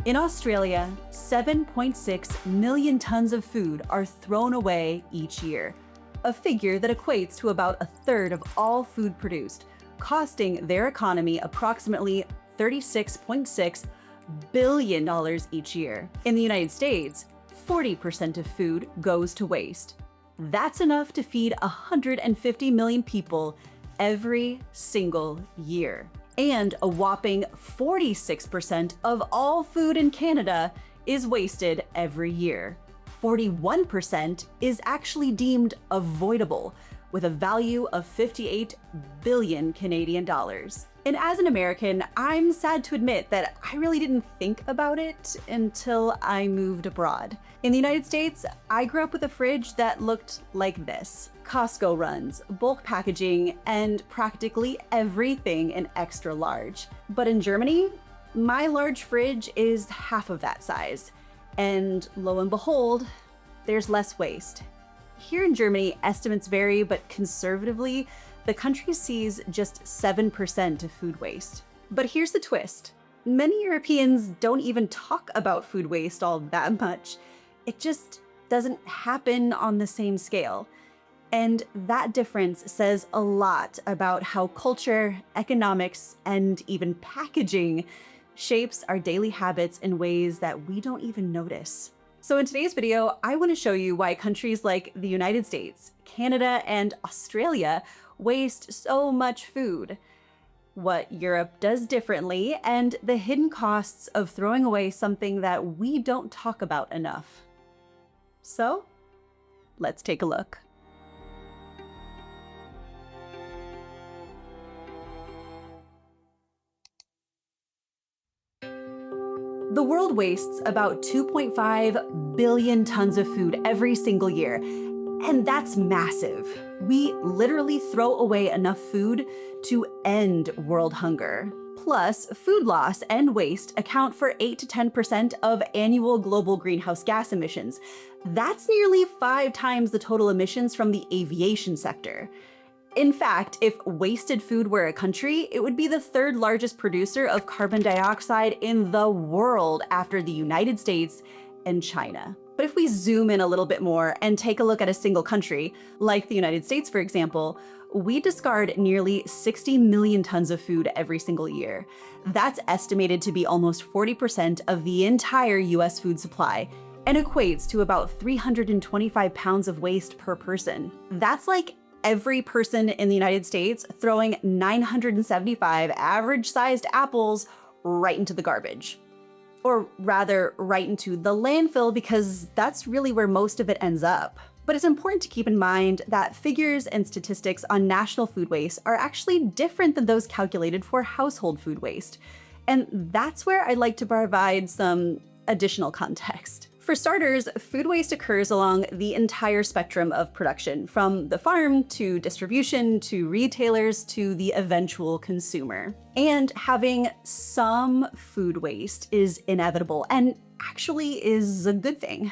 In Australia, 7.6 million tons of food are thrown away each year, a figure that equates to about a third of all food produced, costing their economy approximately $36.6 billion each year. In the United States, 40% of food goes to waste. That's enough to feed 150 million people every single year. And a whopping 46% of all food in Canada is wasted every year. 41% is actually deemed avoidable, with a value of 58 billion Canadian dollars. And as an American, I'm sad to admit that I really didn't think about it until I moved abroad. In the United States, I grew up with a fridge that looked like this: Costco runs, bulk packaging, and practically everything in extra large. But in Germany, my large fridge is half of that size. And lo and behold, there's less waste. Here in Germany, estimates vary, but conservatively, the country sees just 7% of food waste. But here's the twist. Many Europeans don't even talk about food waste all that much. It just doesn't happen on the same scale. And that difference says a lot about how culture, economics, and even packaging shapes our daily habits in ways that we don't even notice. So in today's video, I want to show you why countries like the United States, Canada, and Australia waste so much food, what Europe does differently, and the hidden costs of throwing away something that we don't talk about enough. So, let's take a look. The world wastes about 2.5 billion tons of food every single year, and that's massive. We literally throw away enough food to end world hunger. Plus, food loss and waste account for 8 to 10% of annual global greenhouse gas emissions. That's nearly 5 times the total emissions from the aviation sector. In fact, if wasted food were a country, it would be the third largest producer of carbon dioxide in the world after the United States and China. But if we zoom in a little bit more and take a look at a single country, like the United States, for example, we discard nearly 60 million tons of food every single year. That's estimated to be almost 40% of the entire US food supply, and equates to about 325 pounds of waste per person. That's like every person in the United States throwing 975 average-sized apples right into the garbage. Or rather, right into the landfill, because that's really where most of it ends up. But it's important to keep in mind that figures and statistics on national food waste are actually different than those calculated for household food waste. And that's where I'd like to provide some additional context. For starters, food waste occurs along the entire spectrum of production, from the farm to distribution to retailers to the eventual consumer. And having some food waste is inevitable and actually is a good thing.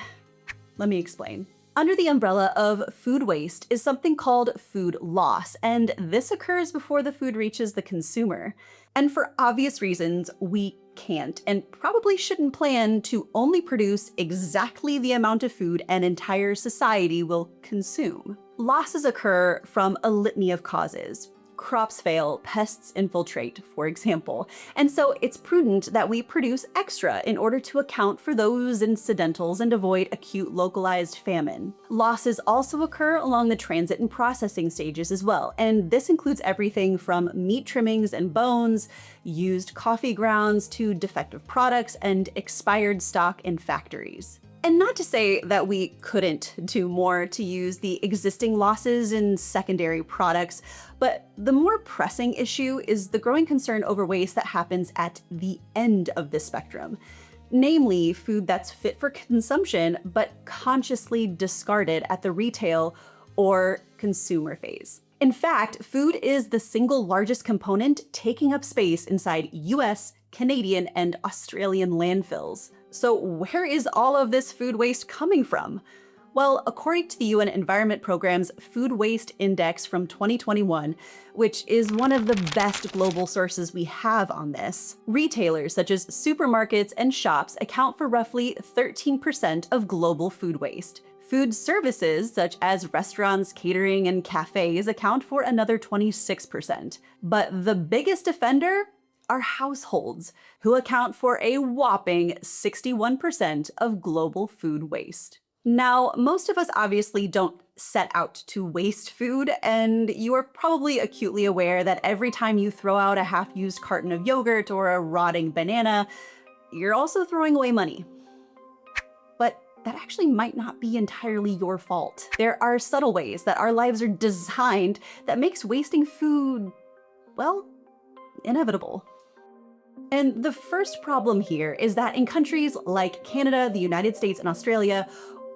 Let me explain. Under the umbrella of food waste is something called food loss, and this occurs before the food reaches the consumer. And for obvious reasons, we can't and probably shouldn't plan to only produce exactly the amount of food an entire society will consume. Losses occur from a litany of causes. Crops fail, pests infiltrate, for example. And so it's prudent that we produce extra in order to account for those incidentals and avoid acute localized famine. Losses also occur along the transit and processing stages as well, and this includes everything from meat trimmings and bones, used coffee grounds, to defective products and expired stock in factories. And not to say that we couldn't do more to use the existing losses in secondary products, but the more pressing issue is the growing concern over waste that happens at the end of this spectrum. Namely, food that's fit for consumption, but consciously discarded at the retail or consumer phase. In fact, food is the single largest component taking up space inside US, Canadian, and Australian landfills. So where is all of this food waste coming from? Well, according to the UN Environment Programme's Food Waste Index from 2021, which is one of the best global sources we have on this, retailers such as supermarkets and shops account for roughly 13% of global food waste. Food services, such as restaurants, catering, and cafes, account for another 26%. But the biggest offender are households, who account for a whopping 61% of global food waste. Now, most of us obviously don't set out to waste food, and you are probably acutely aware that every time you throw out a half-used carton of yogurt or a rotting banana, you're also throwing away money. But that actually might not be entirely your fault. There are subtle ways that our lives are designed that makes wasting food, well, inevitable. And the first problem here is that in countries like Canada, the United States, and Australia,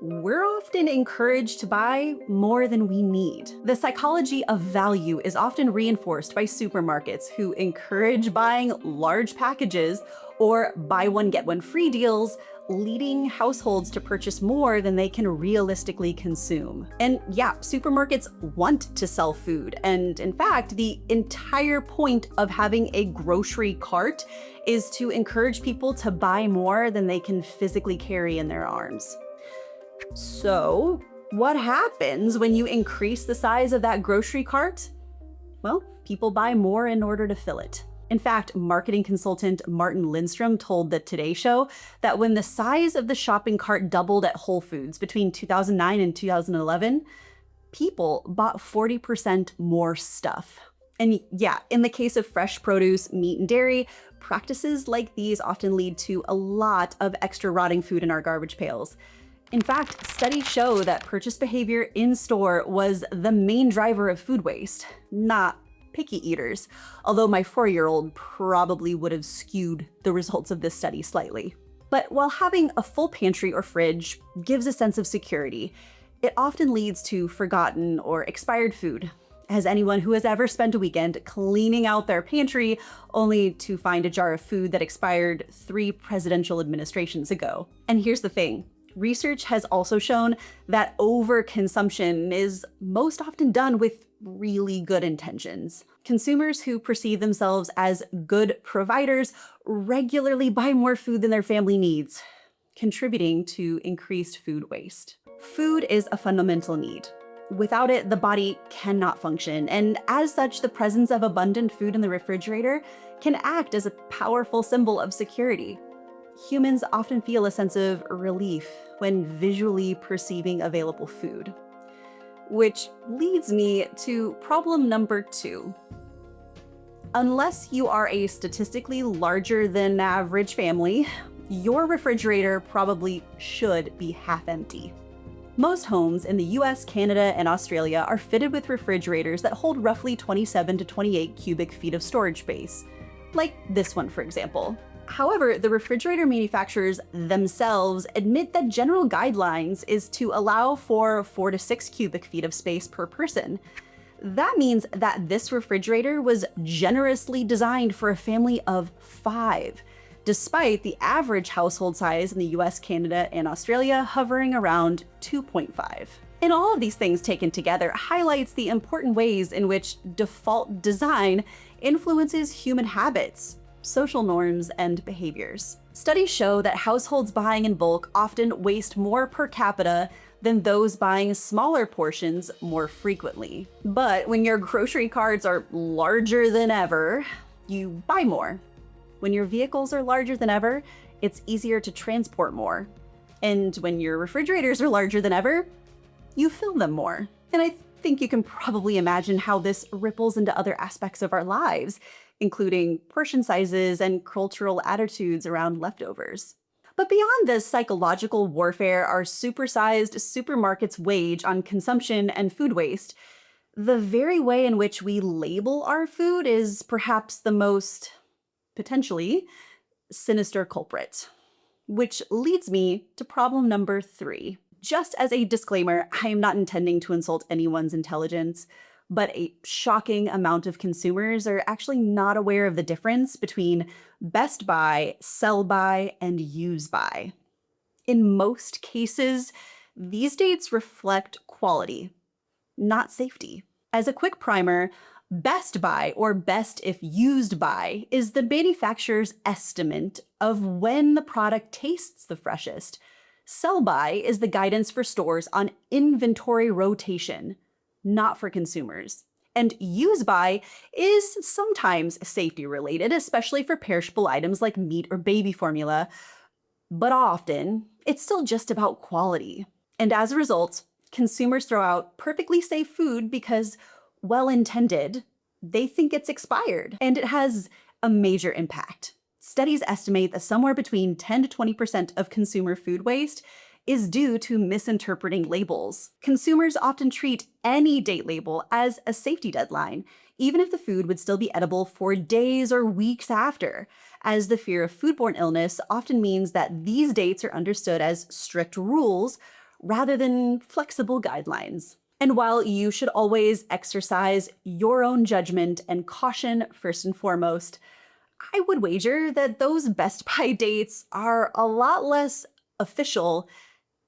we're often encouraged to buy more than we need. The psychology of value is often reinforced by supermarkets who encourage buying large packages or buy one get one free deals, leading households to purchase more than they can realistically consume. And yeah, supermarkets want to sell food. And in fact, the entire point of having a grocery cart is to encourage people to buy more than they can physically carry in their arms. So, what happens when you increase the size of that grocery cart? Well, people buy more in order to fill it. In fact, marketing consultant Martin Lindstrom told the Today Show that when the size of the shopping cart doubled at Whole Foods between 2009 and 2011, people bought 40% more stuff. And yeah, in the case of fresh produce, meat, and dairy, practices like these often lead to a lot of extra rotting food in our garbage pails. In fact, studies show that purchase behavior in-store was the main driver of food waste, not picky eaters, although my 4-year-old probably would have skewed the results of this study slightly. But while having a full pantry or fridge gives a sense of security, it often leads to forgotten or expired food. As anyone who has ever spent a weekend cleaning out their pantry only to find a jar of food that expired 3 presidential administrations ago. And here's the thing. Research has also shown that overconsumption is most often done with really good intentions. Consumers who perceive themselves as good providers regularly buy more food than their family needs, contributing to increased food waste. Food is a fundamental need. Without it, the body cannot function, and as such, the presence of abundant food in the refrigerator can act as a powerful symbol of security. Humans often feel a sense of relief when visually perceiving available food. Which leads me to problem number 2. Unless you are a statistically larger than average family, your refrigerator probably should be half empty. Most homes in the US, Canada, and Australia are fitted with refrigerators that hold roughly 27 to 28 cubic feet of storage space, like this one, for example. However, the refrigerator manufacturers themselves admit that general guidelines is to allow for 4 to 6 cubic feet of space per person. That means that this refrigerator was generously designed for a family of 5, despite the average household size in the US, Canada, and Australia hovering around 2.5. And all of these things taken together highlights the important ways in which default design influences human habits, social norms, and behaviors. Studies show that households buying in bulk often waste more per capita than those buying smaller portions more frequently. But when your grocery carts are larger than ever, you buy more. When your vehicles are larger than ever, it's easier to transport more. And when your refrigerators are larger than ever, you fill them more. And I think you can probably imagine how this ripples into other aspects of our lives, including portion sizes and cultural attitudes around leftovers. But beyond the psychological warfare our supersized supermarkets wage on consumption and food waste, the very way in which we label our food is perhaps the most, potentially, sinister culprit. Which leads me to problem number 3. Just as a disclaimer, I am not intending to insult anyone's intelligence, but a shocking amount of consumers are actually not aware of the difference between best buy, sell by, and use by. In most cases, These dates reflect quality, not safety. As a quick primer, best by or best if used by is the manufacturer's estimate of when the product tastes the freshest. Sell by is the guidance for stores on inventory rotation, not for consumers. And use by is sometimes safety related, especially for perishable items like meat or baby formula, but often it's still just about quality. And as a result, consumers throw out perfectly safe food because, well intended, they think it's expired. And it has a major impact. Studies estimate that somewhere between 10 to 20% of consumer food waste is due to misinterpreting labels. Consumers often treat any date label as a safety deadline, even if the food would still be edible for days or weeks after, as the fear of foodborne illness often means that these dates are understood as strict rules rather than flexible guidelines. And while you should always exercise your own judgment and caution first and foremost, I would wager that those best by dates are a lot less official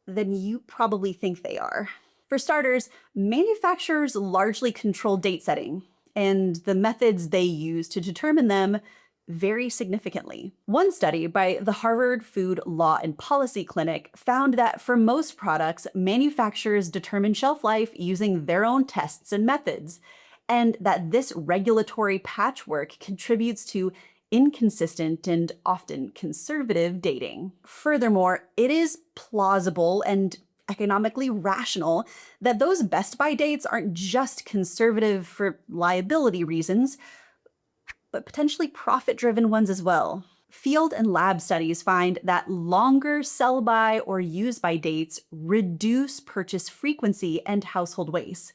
than you probably think they are. For starters, manufacturers largely control date setting, and the methods they use to determine them vary significantly. One study by the Harvard Food Law and Policy Clinic found that for most products, manufacturers determine shelf life using their own tests and methods, and that this regulatory patchwork contributes to inconsistent and often conservative dating. Furthermore, it is plausible and economically rational that those best by dates aren't just conservative for liability reasons, but potentially profit-driven ones as well. Field and lab studies find that longer sell-by or use-by dates reduce purchase frequency and household waste.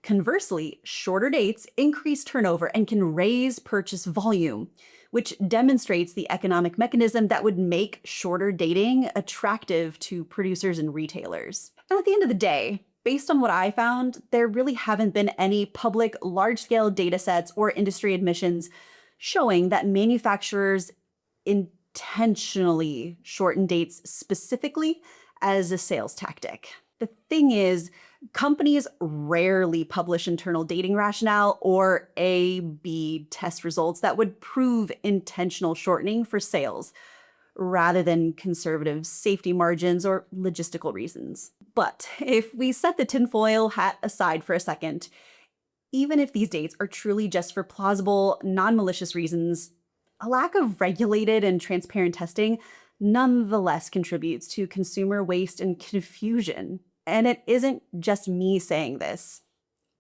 Conversely, shorter dates increase turnover and can raise purchase volume, which demonstrates the economic mechanism that would make shorter dating attractive to producers and retailers. And at the end of the day, based on what I found, there really haven't been any public large-scale data sets or industry admissions showing that manufacturers intentionally shorten dates specifically as a sales tactic. The thing is, companies rarely publish internal dating rationale or A/B test results that would prove intentional shortening for sales, rather than conservative safety margins or logistical reasons. But if we set the tinfoil hat aside for a second, even if these dates are truly just for plausible, non-malicious reasons, a lack of regulated and transparent testing nonetheless contributes to consumer waste and confusion. And it isn't just me saying this.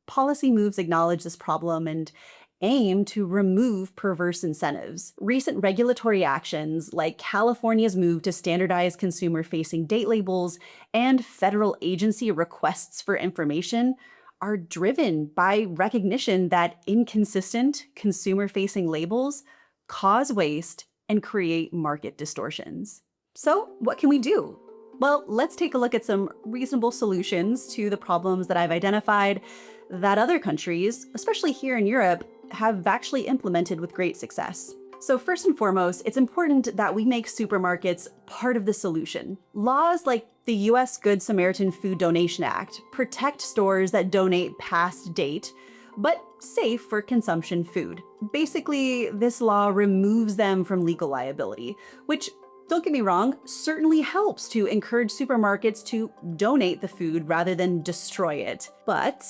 Policy moves acknowledge this problem and aim to remove perverse incentives. Recent regulatory actions, like California's move to standardize consumer-facing date labels and federal agency requests for information, are driven by recognition that inconsistent consumer-facing labels cause waste and create market distortions. So, what can we do? Well, let's take a look at some reasonable solutions to the problems that I've identified that other countries, especially here in Europe, have actually implemented with great success. So first and foremost, it's important that we make supermarkets part of the solution. Laws like the US Good Samaritan Food Donation Act protect stores that donate past date, but safe for consumption food. Basically, this law removes them from legal liability, which, don't get me wrong, certainly helps to encourage supermarkets to donate the food rather than destroy it. But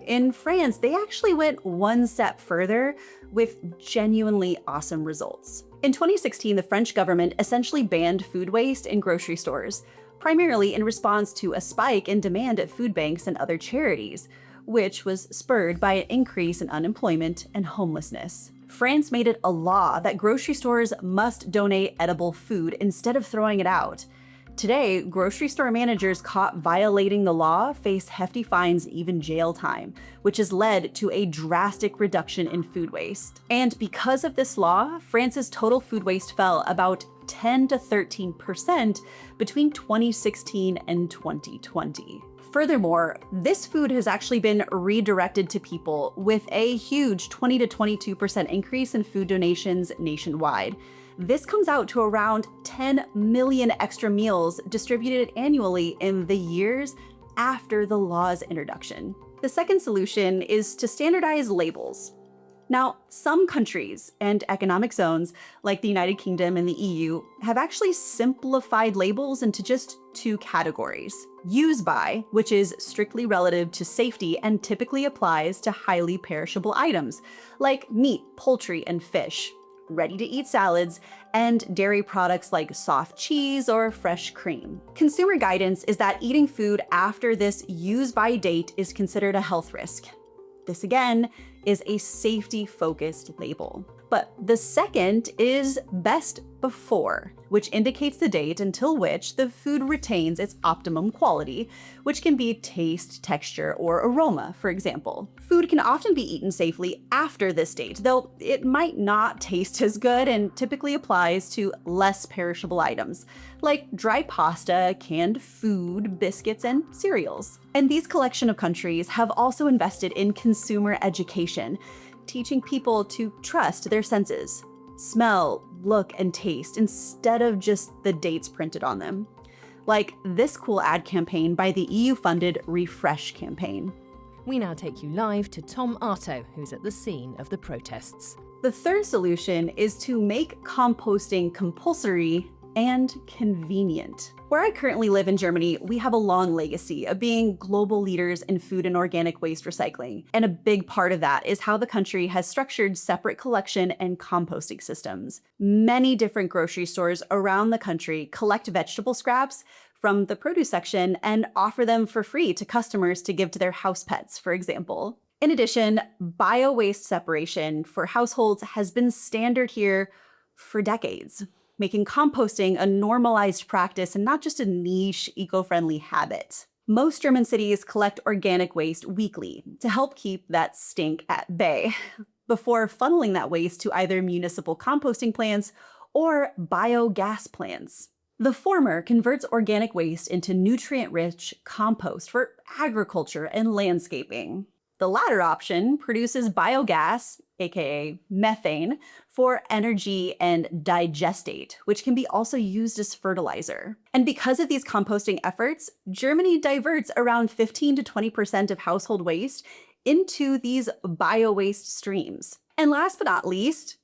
in France, they actually went one step further with genuinely awesome results. In 2016, the French government essentially banned food waste in grocery stores, primarily in response to a spike in demand at food banks and other charities, which was spurred by an increase in unemployment and homelessness. France made it a law that grocery stores must donate edible food instead of throwing it out. Today, grocery store managers caught violating the law face hefty fines and even jail time, which has led to a drastic reduction in food waste. And because of this law, France's total food waste fell about 10 to 13% between 2016 and 2020. Furthermore, this food has actually been redirected to people with a huge 20 to 22% increase in food donations nationwide. This comes out to around 10 million extra meals distributed annually in the years after the law's introduction. The second solution is to standardize labels. Now, some countries and economic zones, like the United Kingdom and the EU, have actually simplified labels into just two categories. Use by, which is strictly relative to safety and typically applies to highly perishable items, like meat, poultry, and fish, ready-to-eat salads, and dairy products like soft cheese or fresh cream. Consumer guidance is that eating food after this use-by date is considered a health risk. This again is a safety-focused label. But the second is best before, which indicates the date until which the food retains its optimum quality, which can be taste, texture, or aroma, for example. Food can often be eaten safely after this date, though it might not taste as good and typically applies to less perishable items, like dry pasta, canned food, biscuits, and cereals. And these collection of countries have also invested in consumer education, teaching people to trust their senses, smell, look, and taste instead of just the dates printed on them. Like this cool ad campaign by the EU-funded Refresh campaign. We now take you live to Tom Arto, who's at the scene of the protests. The third solution is to make composting compulsory and convenient. Where I currently live in Germany, we have a long legacy of being global leaders in food and organic waste recycling. And a big part of that is how the country has structured separate collection and composting systems. Many different grocery stores around the country collect vegetable scraps from the produce section and offer them for free to customers to give to their house pets, for example. In addition, bio-waste separation for households has been standard here for decades, making composting a normalized practice and not just a niche, eco-friendly habit. Most German cities collect organic waste weekly to help keep that stink at bay, before funneling that waste to either municipal composting plants or biogas plants. The former converts organic waste into nutrient-rich compost for agriculture and landscaping. The latter option produces biogas, aka methane, for energy and digestate, which can be also used as fertilizer. And because of these composting efforts, Germany diverts around 15 to 20% of household waste into these bio-waste streams. And last but not least,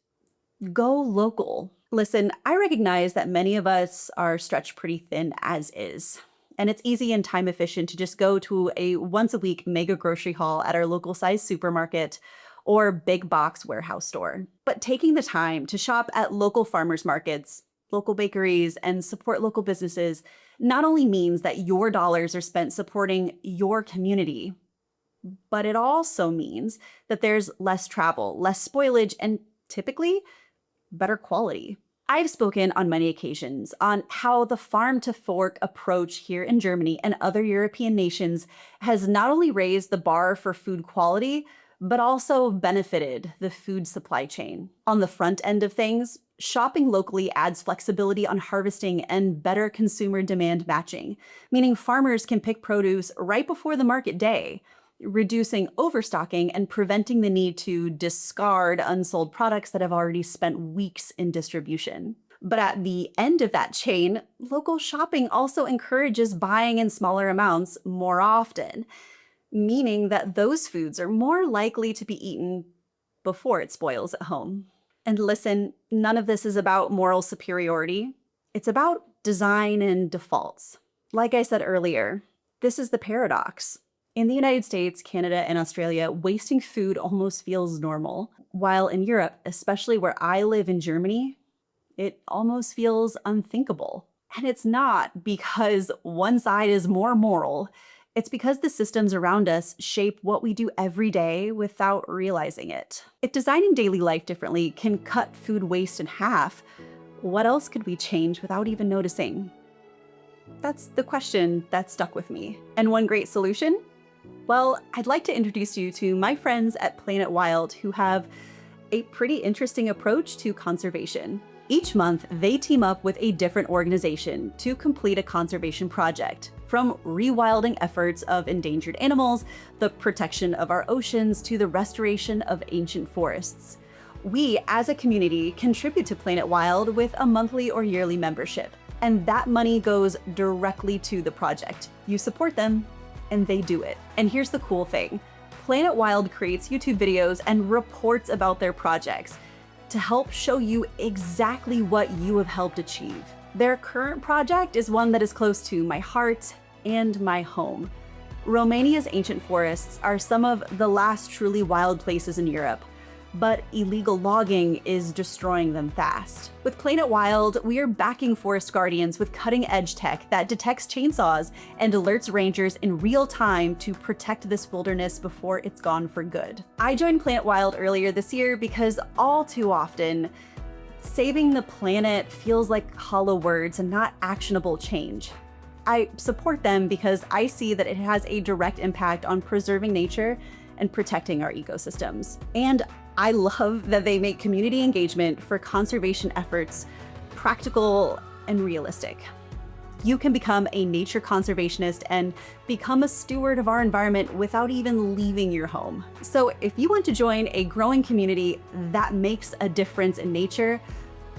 go local. Listen, I recognize that many of us are stretched pretty thin as is. And it's easy and time efficient to just go to a once-a-week mega grocery haul at our local size supermarket or big box warehouse store. But taking the time to shop at local farmers markets, local bakeries, and support local businesses not only means that your dollars are spent supporting your community, but it also means that there's less travel, less spoilage, and typically better quality. I've spoken on many occasions on how the farm-to-fork approach here in Germany and other European nations has not only raised the bar for food quality, but also benefited the food supply chain. On the front end of things, shopping locally adds flexibility on harvesting and better consumer demand matching, meaning farmers can pick produce right before the market day, reducing overstocking and preventing the need to discard unsold products that have already spent weeks in distribution. But at the end of that chain, local shopping also encourages buying in smaller amounts more often, meaning that those foods are more likely to be eaten before it spoils at home. And listen, none of this is about moral superiority. It's about design and defaults. Like I said earlier, this is the paradox. In the United States, Canada, and Australia, wasting food almost feels normal, while in Europe, especially where I live in Germany, it almost feels unthinkable. And it's not because one side is more moral, it's because the systems around us shape what we do every day without realizing it. If designing daily life differently can cut food waste in half, what else could we change without even noticing? That's the question that stuck with me. And one great solution? Well, I'd like to introduce you to my friends at Planet Wild who have a pretty interesting approach to conservation. Each month, they team up with a different organization to complete a conservation project, from rewilding efforts of endangered animals, the protection of our oceans, to the restoration of ancient forests. We, as a community, contribute to Planet Wild with a monthly or yearly membership, and that money goes directly to the project. You support them, and they do it. And here's the cool thing. Planet Wild creates YouTube videos and reports about their projects to help show you exactly what you have helped achieve. Their current project is one that is close to my heart and my home. Romania's ancient forests are some of the last truly wild places in Europe, but illegal logging is destroying them fast. With Planet Wild, we are backing forest guardians with cutting-edge tech that detects chainsaws and alerts rangers in real time to protect this wilderness before it's gone for good. I joined Planet Wild earlier this year because all too often, saving the planet feels like hollow words and not actionable change. I support them because I see that it has a direct impact on preserving nature and protecting our ecosystems. And I love that they make community engagement for conservation efforts practical and realistic. You can become a nature conservationist and become a steward of our environment without even leaving your home. So if you want to join a growing community that makes a difference in nature,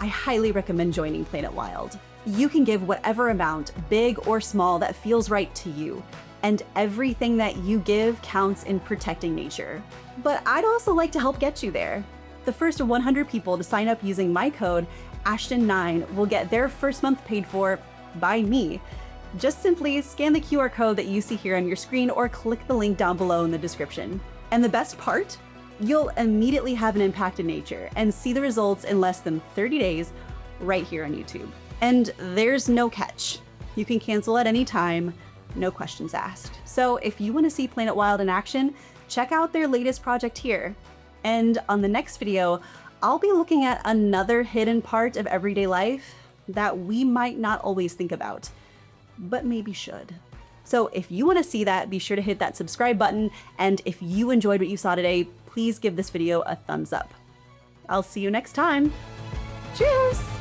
I highly recommend joining Planet Wild. You can give whatever amount, big or small, that feels right to you. And everything that you give counts in protecting nature. But I'd also like to help get you there. The first 100 people to sign up using my code, Ashton9, will get their first month paid for by me. Just simply scan the QR code that you see here on your screen or click the link down below in the description. And the best part? You'll immediately have an impact in nature and see the results in less than 30 days right here on YouTube. And there's no catch. You can cancel at any time. No questions asked. So if you want to see Planet Wild in action, check out their latest project here. And on the next video, I'll be looking at another hidden part of everyday life that we might not always think about, but maybe should. So if you want to see that, be sure to hit that subscribe button. And if you enjoyed what you saw today, please give this video a thumbs up. I'll see you next time. Cheers!